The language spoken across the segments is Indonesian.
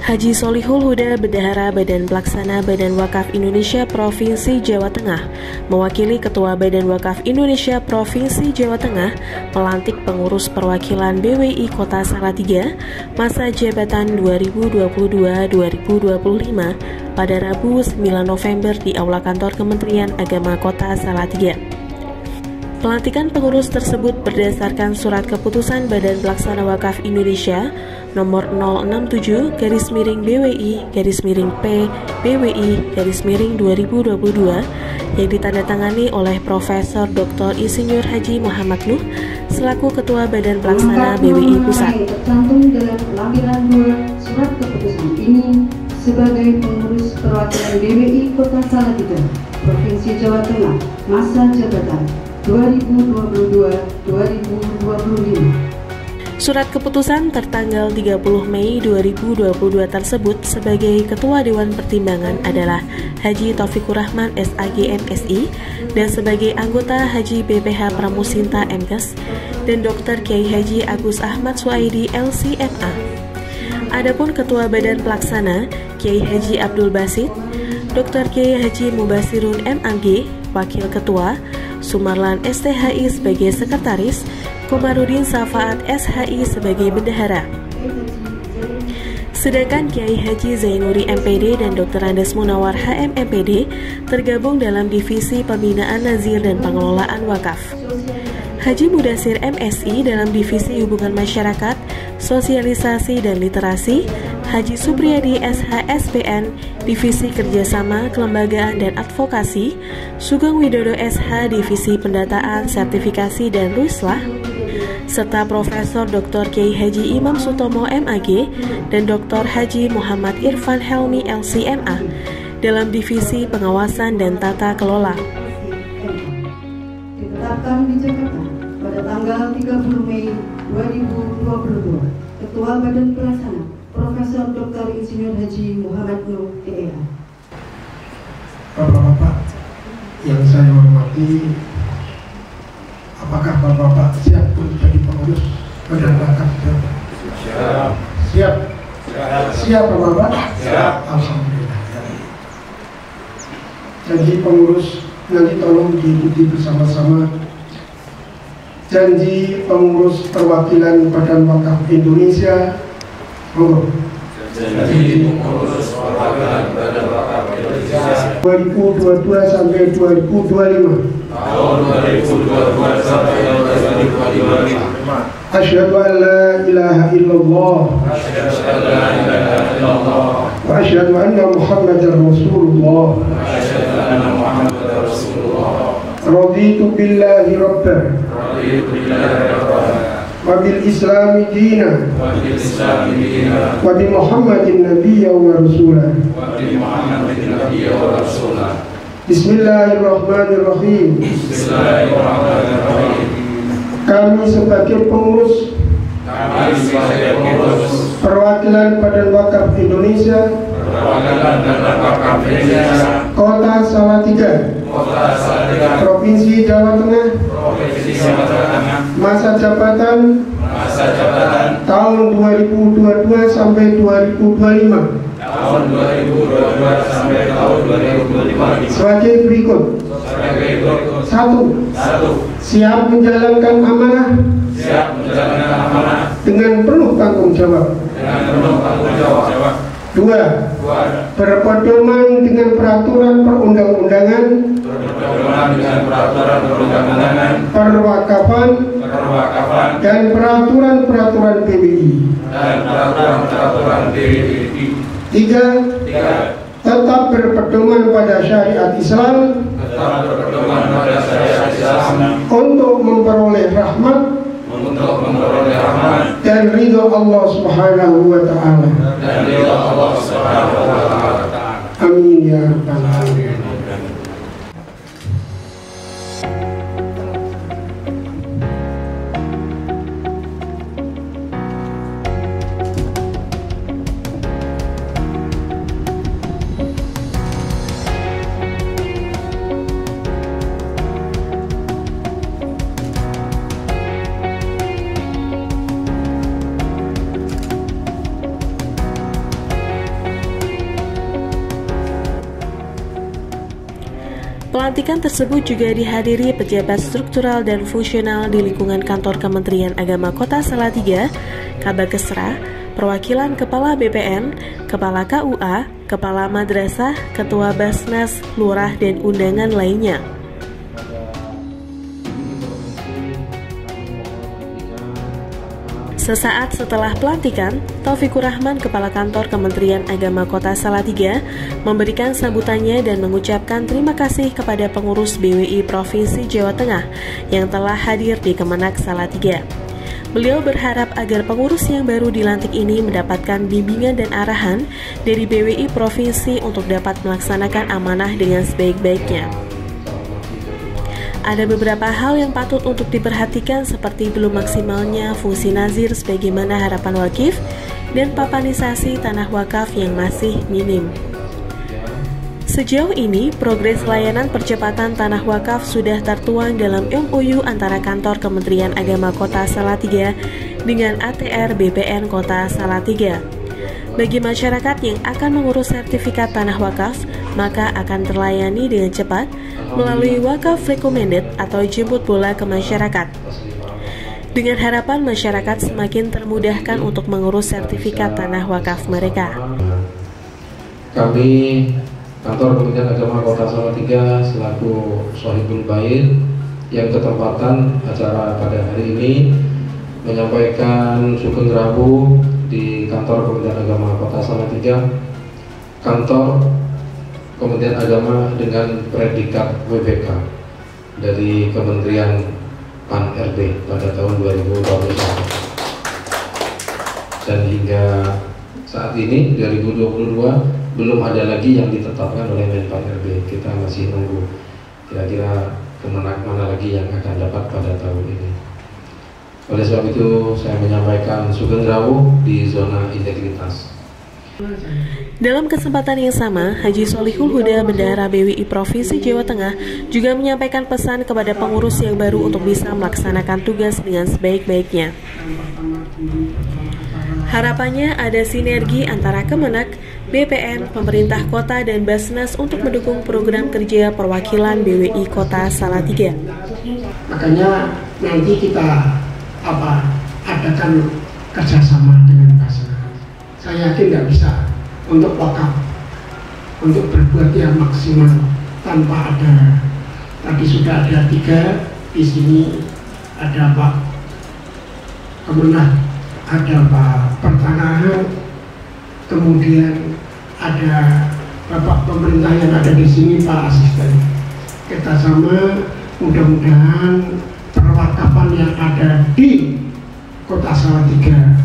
Haji Solihul Huda, Bendahara Badan Pelaksana Badan Wakaf Indonesia Provinsi Jawa Tengah, mewakili Ketua Badan Wakaf Indonesia Provinsi Jawa Tengah, melantik pengurus perwakilan BWI Kota Salatiga masa jabatan 2022-2025 pada Rabu 9 November di Aula Kantor Kementerian Agama Kota Salatiga. Pelantikan pengurus tersebut berdasarkan surat keputusan Badan Pelaksana Wakaf Indonesia nomor 067/BWI/P BWI/2022 yang ditandatangani oleh Profesor Dr. Insinyur Haji Muhammad Nuh selaku Ketua Badan Pelaksana BWI Pusat. Tercantum dalam lampiran 2 surat keputusan ini sebagai pengurus perwakilan BWI Kota Salatiga, Provinsi Jawa Tengah, masa jabatan 2022-2025. Surat keputusan tertanggal 30 Mei 2022 tersebut sebagai Ketua Dewan Pertimbangan adalah Haji Taufikur Rahman SAG MSI dan sebagai anggota Haji BPH Pramusinta MKes dan Dr. Kiai Haji Agus Ahmad Suaidi LCMA. Adapun Ketua Badan Pelaksana Kiai Haji Abdul Basit, Dr. Kiai Haji Mubasirun MAG Wakil Ketua, Sumarlan STHI sebagai Sekretaris, Komarudin Safaat SHI sebagai Bendahara. Sedangkan Kiai Haji Zainuri MPD dan Dr. Andes Munawar HM MPD tergabung dalam Divisi Pembinaan Nazir dan Pengelolaan Wakaf. Haji Mudasir MSI dalam Divisi Hubungan Masyarakat, Sosialisasi dan Literasi, Haji Supriyadi SHSPN, Divisi Kerjasama, Kelembagaan dan Advokasi, Sugeng Widodo SH, Divisi Pendataan, Sertifikasi dan Ruslah, serta Profesor Dr. Kiai Haji Imam Sutomo MAG dan Dr. Haji Muhammad Irfan Helmi LCMA dalam Divisi Pengawasan dan Tata Kelola. Ditetapkan di Jakarta pada tanggal 30 Mei 2022, Ketua Badan Pelaksana Profesor Dr. Insinyur Haji Muhammad Nuh DEA. Bapak-bapak yang saya hormati, apakah Bapak-bapak siap untuk jadi pengurus Badan Wakaf? Siap. Siap. Siap Bapak-bapak? Siap. Alhamdulillah. Jadi pengurus nanti tolong diikuti bersama-sama. Janji pengurus perwakilan Badan Wakaf Indonesia. Janji pengurus perwakilan Badan Wakaf Indonesia 2022 sampai 2025. Tahun 2022 sampai 2025. Asyhadu an la ilaha illallah Asyhadu an la ilaha illallah wa asyhadu anna Muhammadar Rasulullah. Asyhadu anna Muhammadar Rasulullah. Raditu billahi rabban Raditu billahi rabban wa bil islami dina wa bil islami dina wa bi Muhammadin nabiyya wa rasulah. wa bi Muhammadin nabiyya wa rasulah. Bismillahirrahmanirrahim. Bismillahirrahmanirrahim. Kami sebagai pengurus perwakilan Badan Wakaf Indonesia perwakilan Badan Wakaf Indonesia Kota Salatiga, Provinsi Jawa Tengah, Provinsi Jawa Tengah, masa jabatan tahun 2022 sampai 2025 tahun 2022 sampai tahun 2025 sebagai berikut. 1. Siap menjalankan amanah dengan penuh tanggung jawab. 2. Berpedoman dengan peraturan perundang-undangan perwakafan dan peraturan-peraturan BWI. 3. Tetap berpedoman pada syariat Islam untuk memperoleh rahmat dan ridho Allah Subhanahu wa Ta'ala. Amin ya rabbal alamin. Pelantikan tersebut juga dihadiri pejabat struktural dan fungsional di lingkungan kantor Kementerian Agama Kota Salatiga, Kabakesra, perwakilan Kepala BPN, Kepala KUA, Kepala Madrasah, Ketua Basnas, Lurah, dan undangan lainnya. Sesaat setelah pelantikan, Taufikur Rahman, Kepala Kantor Kementerian Agama Kota Salatiga, memberikan sambutannya dan mengucapkan terima kasih kepada pengurus BWI Provinsi Jawa Tengah yang telah hadir di Kemenak Salatiga. Beliau berharap agar pengurus yang baru dilantik ini mendapatkan bimbingan dan arahan dari BWI Provinsi untuk dapat melaksanakan amanah dengan sebaik-baiknya. Ada beberapa hal yang patut untuk diperhatikan seperti belum maksimalnya fungsi nazir sebagaimana harapan wakif dan papanisasi tanah wakaf yang masih minim. Sejauh ini, progres layanan percepatan tanah wakaf sudah tertuang dalam MOU antara kantor Kementerian Agama Kota Salatiga dengan ATR BPN Kota Salatiga. Bagi masyarakat yang akan mengurus sertifikat tanah wakaf, maka akan terlayani dengan cepat melalui wakaf recommended atau jemput bola ke masyarakat. Dengan harapan masyarakat semakin termudahkan untuk mengurus sertifikat tanah wakaf mereka. Kami Kantor Kementerian Agama Kota Salatiga selaku Sohibul Bait yang ketempatan acara pada hari ini menyampaikan sugeng rabu di Kantor Kementerian Agama Kota Salatiga, Kantor Kementerian Agama dengan predikat WBK dari Kementerian PAN-RB pada tahun 2021. Dan hingga saat ini 2022 belum ada lagi yang ditetapkan oleh Men-PAN-RB. Kita masih nunggu kira-kira Kemenak mana lagi yang akan dapat pada tahun ini. Oleh sebab itu saya menyampaikan sugeng rawuh di zona integritas. Dalam kesempatan yang sama, Haji Solihul Huda, Bendahara BWI Provinsi Jawa Tengah, juga menyampaikan pesan kepada pengurus yang baru untuk bisa melaksanakan tugas dengan sebaik-baiknya. Harapannya ada sinergi antara Kemenak, BPN, pemerintah kota, dan Basnas untuk mendukung program kerja perwakilan BWI Kota Salatiga. Makanya nanti kita adakan kerjasama dengan Basnas. Saya yakin nggak bisa untuk wakaf, untuk berbuat yang maksimal tanpa ada. Tadi sudah ada 3 di sini, ada Pak Kemenak, ada Pak Pertanahan, kemudian ada Bapak Pemerintah yang ada di sini, Pak Asisten. Kita sama, mudah-mudahan perwakapan yang ada di Kota Salatiga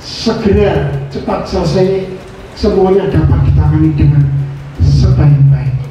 segera cepat selesai, semuanya dapat ditangani dengan sebaik-baiknya.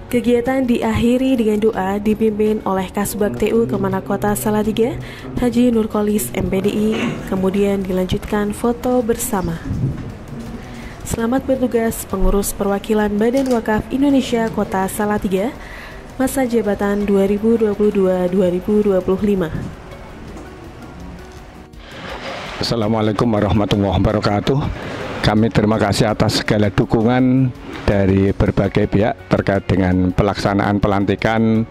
Kegiatan diakhiri dengan doa dipimpin oleh Kasubag TU Kemenak Kota Salatiga, Haji Nurkolis MPDI, kemudian dilanjutkan foto bersama. Selamat bertugas pengurus perwakilan Badan Wakaf Indonesia Kota Salatiga, masa jabatan 2022-2025. Assalamualaikum warahmatullahi wabarakatuh. Kami terima kasih atas segala dukungan dari berbagai pihak terkait dengan pelaksanaan pelantikan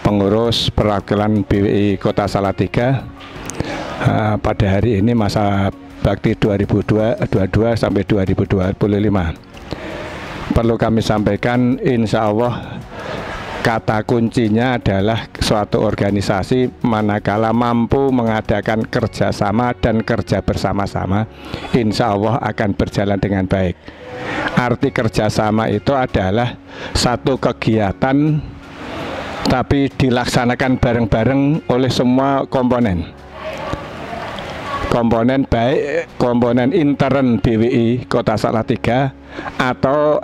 pengurus perwakilan BWI Kota Salatiga pada hari ini masa bakti 2022 sampai 2025. Perlu kami sampaikan, insya Allah kata kuncinya adalah suatu organisasi manakala mampu mengadakan kerjasama dan kerja bersama-sama, insya Allah akan berjalan dengan baik. Arti kerjasama itu adalah satu kegiatan tapi dilaksanakan bareng-bareng oleh semua komponen. Komponen baik komponen intern BWI Kota Salatiga atau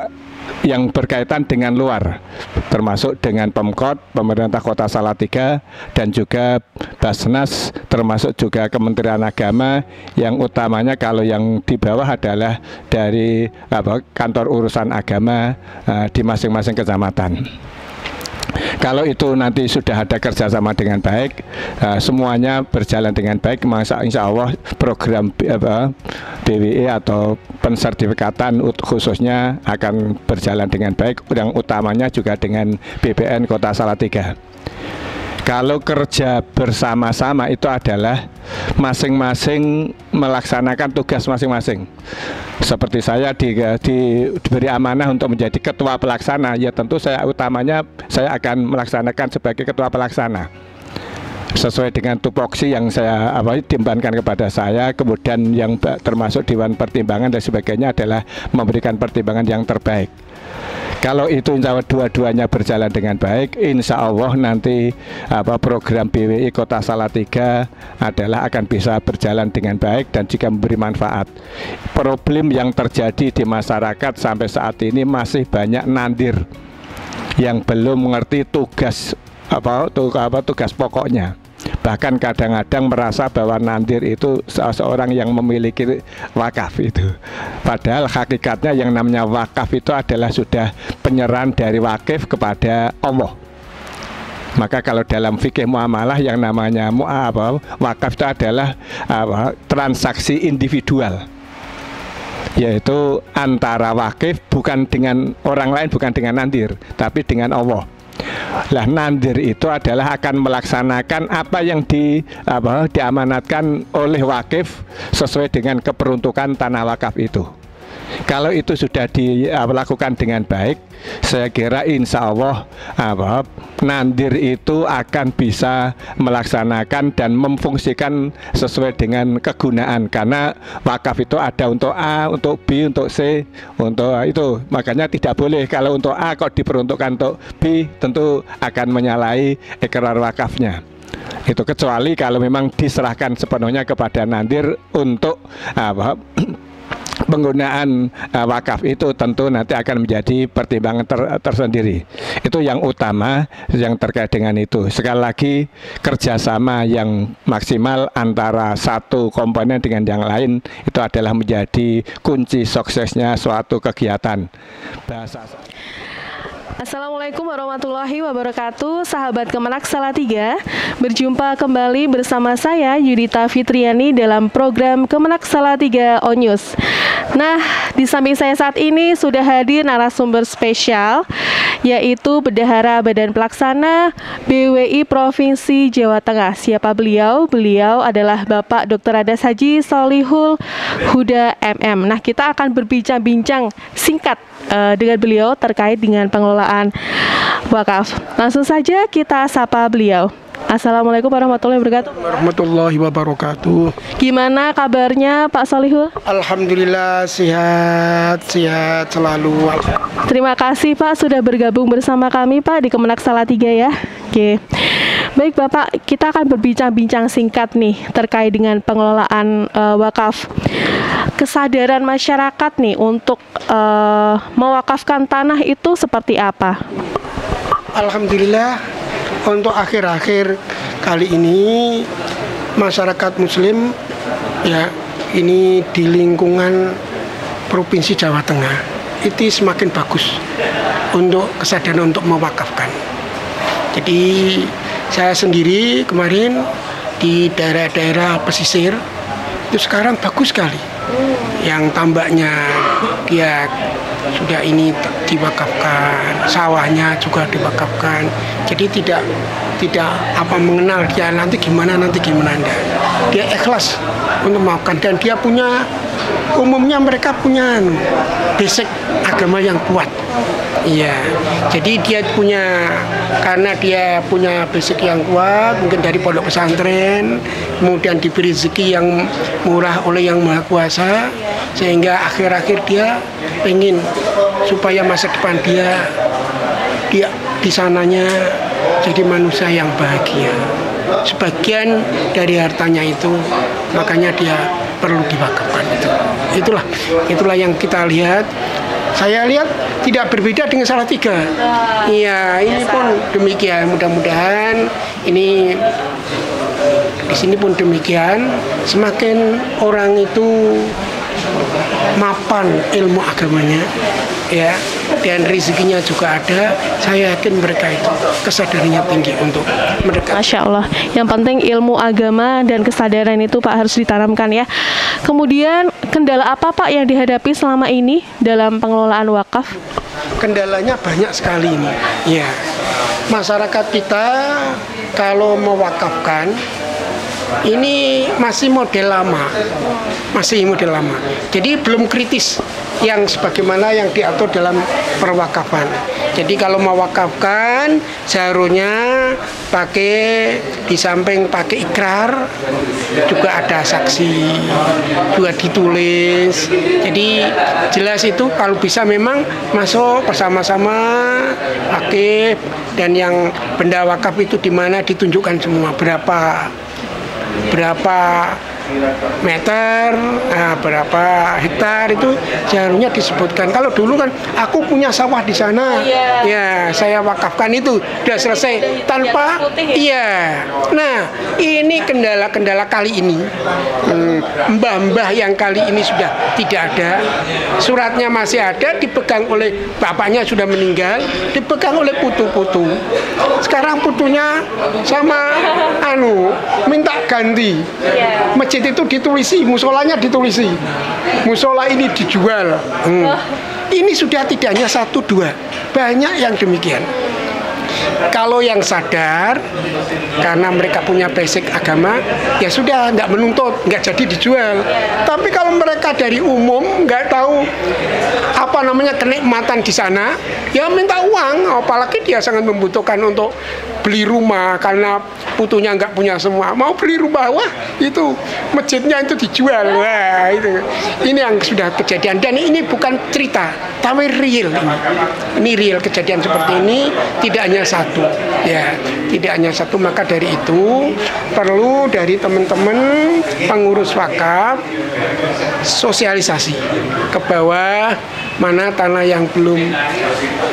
yang berkaitan dengan luar, termasuk dengan Pemkot, pemerintah Kota Salatiga, dan juga Basnas, termasuk juga Kementerian Agama, yang utamanya kalau yang di bawah adalah dari kantor urusan agama di masing-masing kecamatan. Kalau itu nanti sudah ada kerjasama dengan baik, semuanya berjalan dengan baik, maka insya Allah program BWI atau pensertifikatan khususnya akan berjalan dengan baik, yang utamanya juga dengan BPN Kota Salatiga. Kalau kerja bersama-sama itu adalah masing-masing melaksanakan tugas masing-masing. Seperti saya diberi amanah untuk menjadi ketua pelaksana, ya tentu saya utamanya saya akan melaksanakan sebagai ketua pelaksana. Sesuai dengan tupoksi yang saya timbangkan kepada saya, kemudian yang termasuk Dewan Pertimbangan dan sebagainya adalah memberikan pertimbangan yang terbaik. Kalau itu insya Allah dua-duanya berjalan dengan baik, insya Allah nanti program BWI Kota Salatiga adalah akan bisa berjalan dengan baik dan juga memberi manfaat. Problem yang terjadi di masyarakat sampai saat ini masih banyak nandir yang belum mengerti tugas tugas pokoknya. Bahkan kadang-kadang merasa bahwa nandir itu seorang yang memiliki wakaf itu. Padahal hakikatnya yang namanya wakaf itu adalah sudah penyerahan dari wakif kepada Allah. Maka kalau dalam fikih muamalah yang namanya wakaf itu adalah transaksi individual, yaitu antara wakif bukan dengan orang lain, bukan dengan nandir, tapi dengan Allah. Lah nandir itu adalah akan melaksanakan apa yang diamanatkan oleh wakif sesuai dengan keperuntukan tanah wakaf itu. Kalau itu sudah dilakukan dengan baik, saya kira insya Allah nandir itu akan bisa melaksanakan dan memfungsikan sesuai dengan kegunaan, karena wakaf itu ada untuk A, untuk B, untuk C, untuk itu. Makanya tidak boleh kalau untuk A kok diperuntukkan untuk B, tentu akan menyalahi ikrar wakafnya. Itu kecuali kalau memang diserahkan sepenuhnya kepada nandir untuk penggunaan wakaf, itu tentu nanti akan menjadi pertimbangan tersendiri. Itu yang utama yang terkait dengan itu. Sekali lagi, kerjasama yang maksimal antara satu komponen dengan yang lain itu adalah menjadi kunci suksesnya suatu kegiatan. Assalamualaikum warahmatullahi wabarakatuh. Sahabat Kemenak Salatiga, berjumpa kembali bersama saya Yudita Fitriani dalam program Kemenak Salatiga On News. Nah, di samping saya saat ini sudah hadir narasumber spesial, yaitu Bendahara Badan Pelaksana BWI Provinsi Jawa Tengah. Siapa beliau? Beliau adalah Bapak Dr. Andes Haji Solihul Huda MM. Nah, kita akan berbincang-bincang singkat dengan beliau terkait dengan pengelolaan wakaf. Langsung saja kita sapa beliau. Assalamualaikum warahmatullahi wabarakatuh. Warahmatullahi wabarakatuh. Gimana kabarnya Pak Solihul? Alhamdulillah sehat selalu. Terima kasih Pak sudah bergabung bersama kami Pak di Kemenak Salatiga ya. Oke. Baik Bapak, kita akan berbincang-bincang singkat nih terkait dengan pengelolaan wakaf. Kesadaran masyarakat nih untuk mewakafkan tanah itu seperti apa? Alhamdulillah untuk akhir-akhir kali ini masyarakat Muslim ya ini di lingkungan Provinsi Jawa Tengah itu semakin bagus untuk kesadaran untuk mewakafkan. Jadi saya sendiri kemarin di daerah-daerah pesisir itu sekarang bagus sekali. Yang tambaknya dia sudah ini diwakafkan, sawahnya juga diwakafkan. Jadi tidak mengenal dia nanti gimana enggak. Dia ikhlas untuk memaafkan dan dia punya umumnya mereka punya basic agama yang kuat. Iya. Jadi dia karena dia punya basic yang kuat, mungkin dari pondok pesantren, kemudian diberi rezeki yang murah oleh Yang Maha Kuasa, sehingga akhir-akhir dia ingin supaya masa depan dia di sananya jadi manusia yang bahagia. Sebagian dari hartanya itu makanya dia perlu diwakafkan. Itulah yang kita lihat. Saya lihat tidak berbeda dengan Salatiga. Iya, ini pun demikian. Mudah-mudahan ini di sini pun demikian. Semakin orang itu mapan ilmu agamanya, ya, dan rezekinya juga ada. Saya yakin mereka itu kesadarannya tinggi untuk mereka. Masya Allah. Yang penting ilmu agama dan kesadaran itu Pak harus ditanamkan ya. Kemudian kendala apa Pak yang dihadapi selama ini dalam pengelolaan wakaf? Kendalanya banyak sekali ini. Ya, masyarakat kita kalau mewakafkan ini masih model lama, Jadi belum kritis yang sebagaimana yang diatur dalam perwakafan. Jadi kalau mewakafkan seharusnya di samping pakai ikrar juga ada saksi, juga ditulis. Jadi jelas itu kalau bisa memang masuk bersama-sama pakai, dan yang benda wakaf itu di mana ditunjukkan semua berapa meter, berapa hektar itu seharusnya disebutkan. Kalau dulu kan aku punya sawah di sana, ya saya wakafkan itu, sudah selesai tanpa, Nah ini kendala-kendala kali ini, mbah-mbah yang kali ini sudah tidak ada, suratnya masih ada, dipegang oleh bapaknya sudah meninggal, dipegang oleh putu-putu. Sekarang putunya sama minta ganti. Masjid itu ditulisi, musolanya ditulisi, musola ini dijual. Ini sudah tidak hanya 1, 2, banyak yang demikian. Kalau yang sadar karena mereka punya basic agama, ya sudah, nggak menuntut, nggak jadi dijual. Tapi kalau mereka dari umum nggak tahu kenikmatan di sana, ya minta uang. Apalagi dia sangat membutuhkan untuk beli rumah karena putunya nggak punya semua, mau beli rumah, wah itu masjidnya itu dijual. Wah itu, ini yang sudah kejadian, dan ini bukan cerita, tapi real. Ini real kejadian seperti ini, tidak hanya satu, ya, tidak hanya satu. Maka dari itu perlu dari teman-teman pengurus wakaf sosialisasi ke bawah, mana tanah yang belum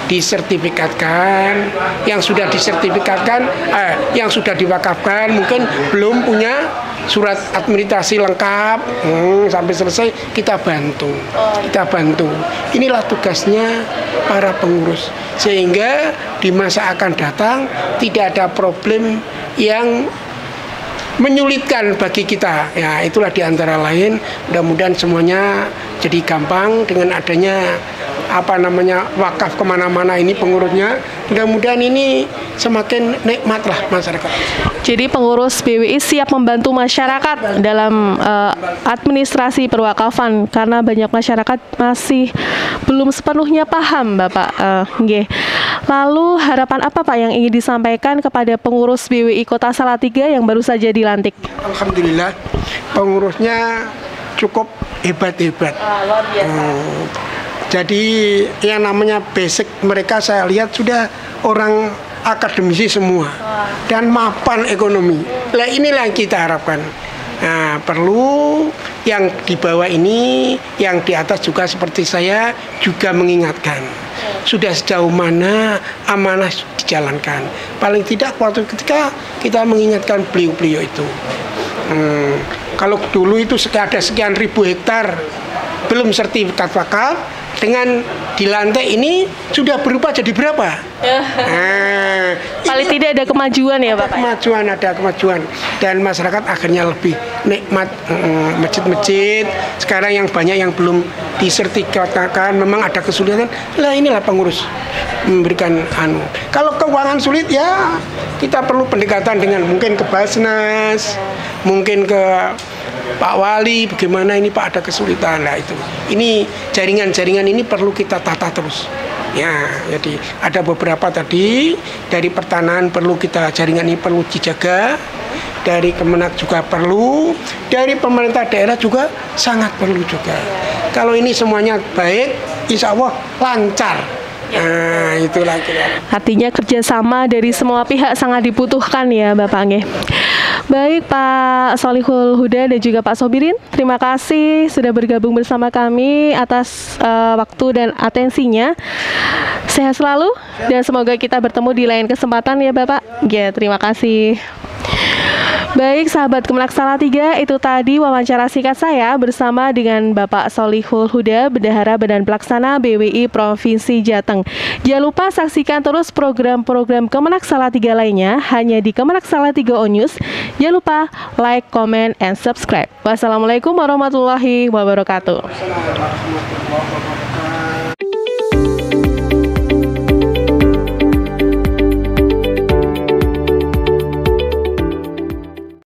disertifikatkan, yang sudah disertifikatkan, yang sudah diwakafkan mungkin belum punya surat administrasi lengkap, sampai selesai kita bantu. Inilah tugasnya para pengurus, sehingga di masa akan datang tidak ada problem yang menyulitkan bagi kita. Ya, itulah diantara lain. Mudah-mudahan semuanya jadi gampang dengan adanya wakaf kemana-mana ini pengurusnya. Mudah-mudahan ini semakin nikmatlah masyarakat. Jadi pengurus BWI siap membantu masyarakat dalam administrasi perwakafan, karena banyak masyarakat masih belum sepenuhnya paham, Bapak. Lalu harapan apa Pak yang ingin disampaikan kepada pengurus BWI Kota Salatiga yang baru saja dilantik? Alhamdulillah, pengurusnya cukup hebat-hebat. Luar biasa. Jadi yang namanya basic mereka saya lihat sudah orang akademisi semua dan mapan ekonomi. Nah inilah yang kita harapkan. Nah, perlu yang di bawah ini, yang di atas juga seperti saya juga mengingatkan. Sudah sejauh mana amanah dijalankan. Paling tidak waktu ketika kita mengingatkan beliau-beliau itu. Kalau dulu itu ada sekian ribu hektar belum sertifikat wakaf, dengan dilantai ini sudah berubah jadi berapa? Paling tidak ada kemajuan ya Pak? Ada kemajuan, dan masyarakat akhirnya lebih nikmat masjid-masjid. Sekarang yang banyak yang belum disertifikatkan, memang ada kesulitan. Lah inilah pengurus memberikan Kalau keuangan sulit ya kita perlu pendekatan dengan mungkin ke Basnas, mungkin ke Pak Wali, bagaimana ini Pak ada kesulitan. Nah itu, ini jaringan-jaringan ini perlu kita tata terus. Ya, jadi ada beberapa tadi dari pertanahan perlu kita, jaringan ini perlu dijaga, dari Kemenak juga perlu, dari pemerintah daerah juga sangat perlu juga. Kalau ini semuanya baik, insya Allah lancar. Nah, itulah kira. Artinya kerjasama dari semua pihak sangat dibutuhkan ya Bapak Nge. Baik Pak Sholihul Huda dan juga Pak Sobirin, terima kasih sudah bergabung bersama kami atas waktu dan atensinya. Sehat selalu dan semoga kita bertemu di lain kesempatan ya Bapak. Ya, terima kasih. Baik sahabat Kemenak Salatiga, itu tadi wawancara singkat saya bersama dengan Bapak Solihul Huda, Bendahara Badan Pelaksana BWI Provinsi Jateng. Jangan lupa saksikan terus program-program Kemenak Salatiga lainnya hanya di Kemenak Salatiga On News. Jangan lupa like, comment, and subscribe. Wassalamualaikum warahmatullahi wabarakatuh.